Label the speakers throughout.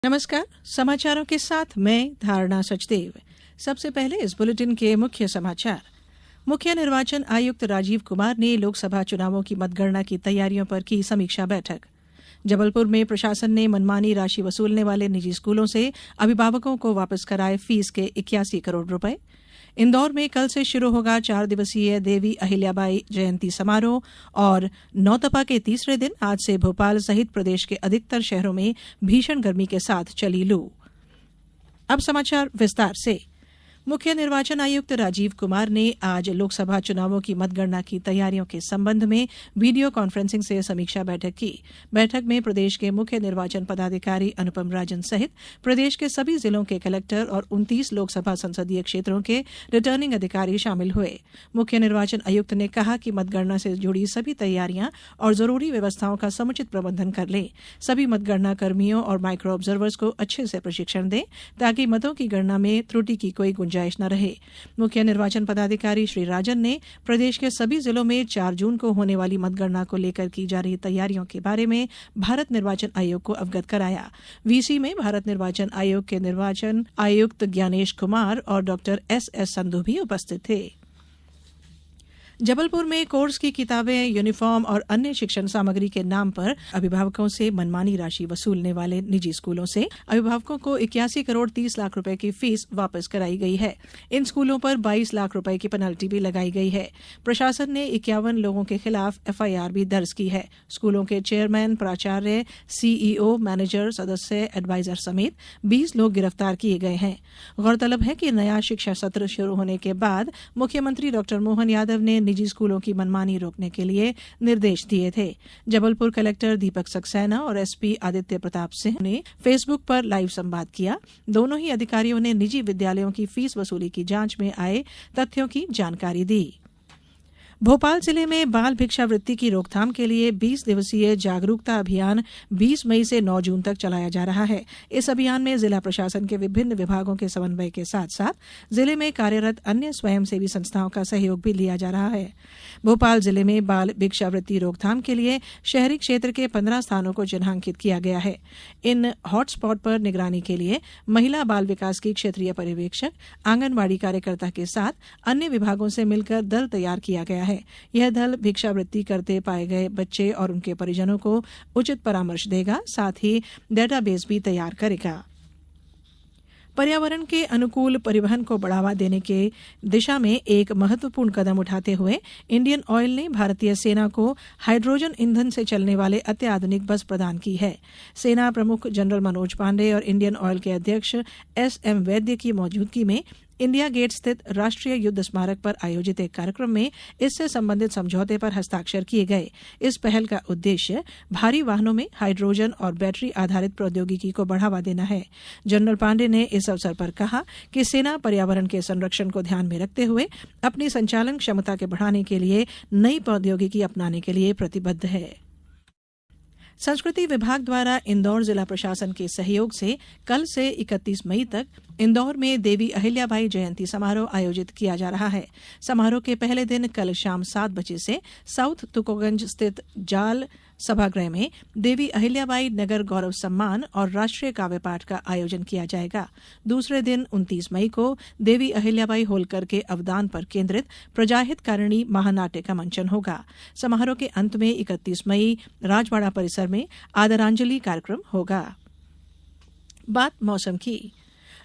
Speaker 1: नमस्कार। समाचारों के साथ मैं धारणा सचदेव। सबसे पहले इस बुलेटिन के मुख्य समाचार। मुख्य निर्वाचन आयुक्त राजीव कुमार ने लोकसभा चुनावों की मतगणना की तैयारियों पर की समीक्षा बैठक। जबलपुर में प्रशासन ने मनमानी राशि वसूलने वाले निजी स्कूलों से अभिभावकों को वापस कराए फीस के 81 करोड़ रुपए। इंदौर में कल से शुरू होगा 4 दिवसीय देवी अहिल्याबाई जयंती समारोह और नौतपा के तीसरे दिन आज से भोपाल सहित प्रदेश के अधिकतर शहरों में भीषण गर्मी के साथ चली लू। अब समाचार विस्तार से। मुख्य निर्वाचन आयुक्त राजीव कुमार ने आज लोकसभा चुनावों की मतगणना की तैयारियों के संबंध में वीडियो कॉन्फ्रेंसिंग से समीक्षा बैठक की। बैठक में प्रदेश के मुख्य निर्वाचन पदाधिकारी अनुपम राजन सहित प्रदेश के सभी जिलों के कलेक्टर और 29 लोकसभा संसदीय क्षेत्रों के रिटर्निंग अधिकारी शामिल हुए। मुख्य निर्वाचन आयुक्त ने कहा कि मतगणना से जुड़ी सभी तैयारियां और जरूरी व्यवस्थाओं का समुचित प्रबंधन कर लें। सभी मतगणना कर्मियों और माइक्रो ऑब्जर्वर्स को अच्छे से प्रशिक्षण दें ताकि मतों की गणना में त्रुटि की कोई गुंजाइश न रहे। मुख्य निर्वाचन पदाधिकारी श्री राजन ने प्रदेश के सभी जिलों में 4 जून को होने वाली मतगणना को लेकर की जा रही तैयारियों के बारे में भारत निर्वाचन आयोग को अवगत कराया। वीसी में भारत निर्वाचन आयोग के निर्वाचन आयुक्त ज्ञानेश कुमार और डॉक्टर एस संधू भी उपस्थित थे। जबलपुर में कोर्स की किताबें, यूनिफॉर्म और अन्य शिक्षण सामग्री के नाम पर अभिभावकों से मनमानी राशि वसूलने वाले निजी स्कूलों से अभिभावकों को 81 करोड़ 30 लाख रुपए की फीस वापस कराई गई है। इन स्कूलों पर 22 लाख रुपए की पेनल्टी भी लगाई गई है। प्रशासन ने 51 लोगों के खिलाफ एफआईआर भी दर्ज की है। स्कूलों के चेयरमैन, प्राचार्य, सीईओ, मैनेजर, सदस्य, एडवाइजर समेत 20 लोग गिरफ्तार किए गए हैं। गौरतलब है कि नया शिक्षा सत्र शुरू होने के बाद मुख्यमंत्री डॉ मोहन यादव ने निजी स्कूलों की मनमानी रोकने के लिए निर्देश दिए थे। जबलपुर कलेक्टर दीपक सक्सेना और एसपी आदित्य प्रताप सिंह ने फेसबुक पर लाइव संवाद किया। दोनों ही अधिकारियों ने निजी विद्यालयों की फीस वसूली की जांच में आए तथ्यों की जानकारी दी। भोपाल जिले में बाल भिक्षावृत्ति की रोकथाम के लिए 20 दिवसीय जागरूकता अभियान 20 मई से 9 जून तक चलाया जा रहा है। इस अभियान में जिला प्रशासन के विभिन्न विभागों के समन्वय के साथ साथ जिले में कार्यरत अन्य स्वयंसेवी संस्थाओं का सहयोग भी लिया जा रहा है। भोपाल जिले में बाल भिक्षावृत्ति रोकथाम के लिए शहरी क्षेत्र के 15 स्थानों को चिन्हांकित किया गया है। इन हॉटस्पॉट पर निगरानी के लिए महिला बाल विकास की क्षेत्रीय पर्यवेक्षक, आंगनबाड़ी कार्यकर्ता के साथ अन्य विभागों से मिलकर दल तैयार किया गया है। यह दल भिक्षावृत्ति करते पाए गए बच्चे और उनके परिजनों को उचित परामर्श देगा, साथ ही डेटाबेस भी तैयार करेगा। पर्यावरण के अनुकूल परिवहन को बढ़ावा देने के दिशा में एक महत्वपूर्ण कदम उठाते हुए इंडियन ऑयल ने भारतीय सेना को हाइड्रोजन ईंधन से चलने वाले अत्याधुनिक बस प्रदान की है। सेना प्रमुख जनरल मनोज पांडे और इंडियन ऑयल के अध्यक्ष एसएम वैद्य की मौजूदगी में इंडिया गेट स्थित राष्ट्रीय युद्ध स्मारक पर आयोजित एक कार्यक्रम में इससे संबंधित समझौते पर हस्ताक्षर किए गए। इस पहल का उद्देश्य भारी वाहनों में हाइड्रोजन और बैटरी आधारित प्रौद्योगिकी को बढ़ावा देना है। जनरल पांडे ने इस अवसर पर कहा कि सेना पर्यावरण के संरक्षण को ध्यान में रखते हुए अपनी संचालन क्षमता के बढ़ाने के लिए नई प्रौद्योगिकी अपनाने के लिए प्रतिबद्ध है। संस्कृति विभाग द्वारा इंदौर जिला प्रशासन के सहयोग से कल से 31 मई तक इंदौर में देवी अहिल्याबाई जयंती समारोह आयोजित किया जा रहा है। समारोह के पहले दिन कल शाम 7 बजे से साउथ तुकोगंज स्थित जाल सभागृह में देवी अहिल्याबाई नगर गौरव सम्मान और राष्ट्रीय काव्य पाठ का आयोजन किया जाएगा। दूसरे दिन 29 मई को देवी अहिल्याबाई होलकर के अवदान पर केंद्रित प्रजाहित कारिणी महानाट्य का मंचन होगा। समारोह के अंत में 31 मई राजवाड़ा परिसर में आदरांजलि कार्यक्रम होगा। बात मौसम की।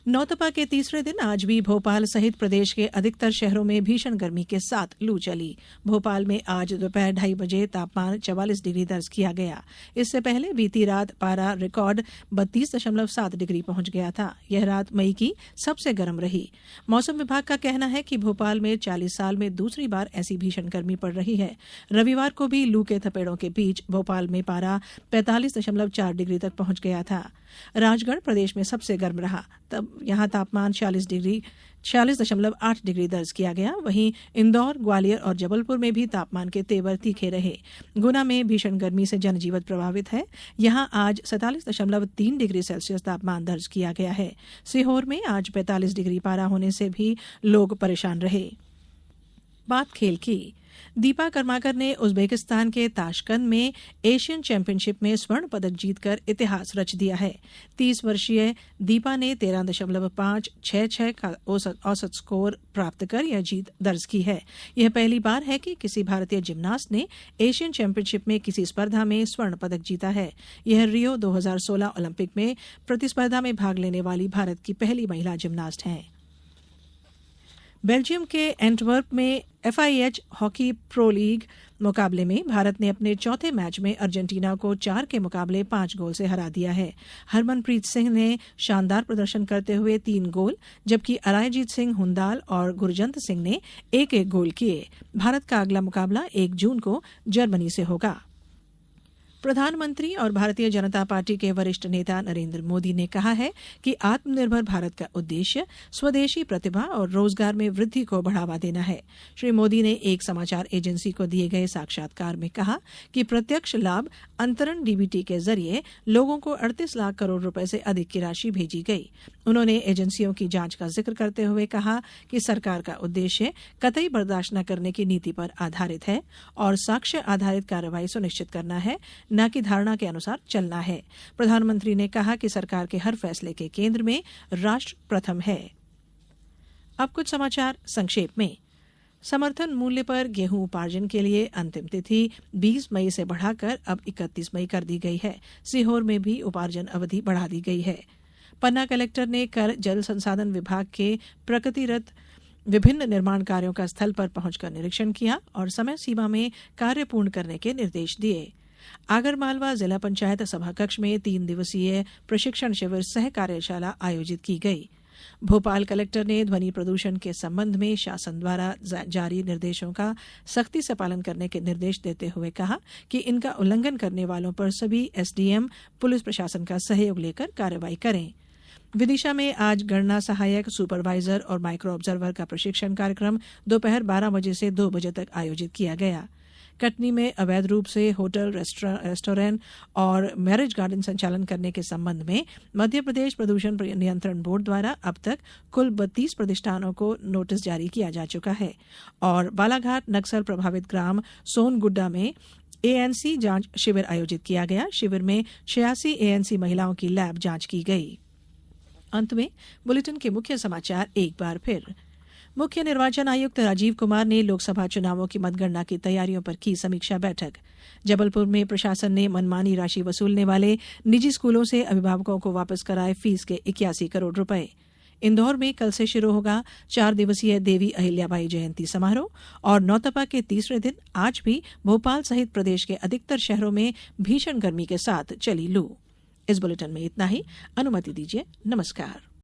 Speaker 1: नौतपा के तीसरे दिन आज भी भोपाल सहित प्रदेश के अधिकतर शहरों में भीषण गर्मी के साथ लू चली। भोपाल में आज दोपहर 2:30 बजे तापमान 44 डिग्री दर्ज किया गया। इससे पहले बीती रात पारा रिकॉर्ड 32.7 डिग्री पहुंच गया था। यह रात मई की सबसे गर्म रही। मौसम विभाग का कहना है कि भोपाल में 40 साल में दूसरी बार ऐसी भीषण गर्मी पड़ रही है। रविवार को भी लू के थपेड़ों के बीच भोपाल में पारा 45.4 डिग्री तक पहुंच गया था। राजगढ़ प्रदेश में सबसे गर्म रहा, तब यहां तापमान 46.8 डिग्री दर्ज किया गया। वहीं इंदौर, ग्वालियर और जबलपुर में भी तापमान के तेवर तीखे रहे। गुना में भीषण गर्मी से जनजीवन प्रभावित है। यहां आज 47.3 डिग्री सेल्सियस तापमान दर्ज किया गया है। सीहोर में आज 45 डिग्री पारा होने से भी लोग परेशान रहे। बात खेल की। दीपा कर्माकर ने उज्बेकिस्तान के ताशकंद में एशियन चैंपियनशिप में स्वर्ण पदक जीतकर इतिहास रच दिया है। 30 वर्षीय दीपा ने 13.566 का औसत स्कोर प्राप्त कर यह जीत दर्ज की है। यह पहली बार है कि किसी भारतीय जिम्नास्ट ने एशियन चैंपियनशिप में किसी स्पर्धा में स्वर्ण पदक जीता है। यह रियो 2016 ओलंपिक में प्रतिस्पर्धा में भाग लेने वाली भारत की पहली महिला जिम्नास्ट हैं। बेल्जियम के एंटवर्प में FIH हॉकी प्रो लीग मुकाबले में भारत ने अपने चौथे मैच में अर्जेंटीना को 4 के मुकाबले 5 गोल से हरा दिया है। हरमनप्रीत सिंह ने शानदार प्रदर्शन करते हुए 3 गोल, जबकि अरायजीत सिंह हुंदाल और गुरजंत सिंह ने 1-1 गोल किए। भारत का अगला मुकाबला 1 जून को जर्मनी से होगा। प्रधानमंत्री और भारतीय जनता पार्टी के वरिष्ठ नेता नरेंद्र मोदी ने कहा है कि आत्मनिर्भर भारत का उद्देश्य स्वदेशी प्रतिभा और रोजगार में वृद्धि को बढ़ावा देना है। श्री मोदी ने एक समाचार एजेंसी को दिए गए साक्षात्कार में कहा कि प्रत्यक्ष लाभ अंतरण DBT के जरिए लोगों को 38 लाख करोड़ रुपए से अधिक की राशि भेजी गई। उन्होंने एजेंसियों की जांच का जिक्र करते हुए कहा कि सरकार का उद्देश्य कतई बर्दाश्त न करने की नीति पर आधारित है और साक्ष्य आधारित कार्रवाई सुनिश्चित करना है, न कि धारणा के अनुसार चलना है। प्रधानमंत्री ने कहा कि सरकार के हर फैसले के केंद्र में राष्ट्र प्रथम है। अब कुछ समाचार संक्षेप में। समर्थन मूल्य पर गेहूं उपार्जन के लिए अंतिम तिथि 20 मई से बढ़ाकर अब 31 मई कर दी गई है। सीहोर में भी उपार्जन अवधि बढ़ा दी गई है। पन्ना कलेक्टर ने कल जल संसाधन विभाग के प्रगतिरत विभिन्न निर्माण कार्यों का स्थल पर पहुंचकर निरीक्षण किया और समय सीमा में कार्य पूर्ण करने के निर्देश दिए। आगरमालवा जिला पंचायत सभाकक्ष में 3 दिवसीय प्रशिक्षण शिविर सह कार्यशाला आयोजित की गई। भोपाल कलेक्टर ने ध्वनि प्रदूषण के संबंध में शासन द्वारा जारी निर्देशों का सख्ती से पालन करने के निर्देश देते हुए कहा कि इनका उल्लंघन करने वालों पर सभी SDM पुलिस प्रशासन का सहयोग लेकर कार्रवाई करें। विदिशा में आज गणना सहायक, सुपरवाइजर और माइक्रो ऑब्जर्वर का प्रशिक्षण कार्यक्रम दोपहर 12 बजे से 2 बजे तक आयोजित किया गया। कटनी में अवैध रूप से होटल, रेस्टोरेंट और मैरिज गार्डन संचालन करने के संबंध में मध्य प्रदेश प्रदूषण नियंत्रण बोर्ड द्वारा अब तक कुल 32 प्रतिष्ठानों को नोटिस जारी किया जा चुका है। और बालाघाट नक्सल प्रभावित ग्राम सोनगुड्डा में ANC जांच शिविर आयोजित किया गया। शिविर में 86 ANC महिलाओं की लैब जांच की गई। अंत में बुलेटिन के मुख्य समाचार एक बार फिर। मुख्य निर्वाचन आयुक्त राजीव कुमार ने लोकसभा चुनावों की मतगणना की तैयारियों पर की समीक्षा बैठक। जबलपुर में प्रशासन ने मनमानी राशि वसूलने वाले निजी स्कूलों से अभिभावकों को वापस कराए फीस के 81 करोड़ रुपए। इंदौर में कल से शुरू होगा 4 दिवसीय देवी अहिल्याबाई जयंती समारोह और नौतपा के तीसरे दिन आज भी भोपाल सहित प्रदेश के अधिकतर शहरों में भीषण गर्मी के साथ चली लू। इस बुलेटिन में इतना ही। अनुमति दीजिए। नमस्कार।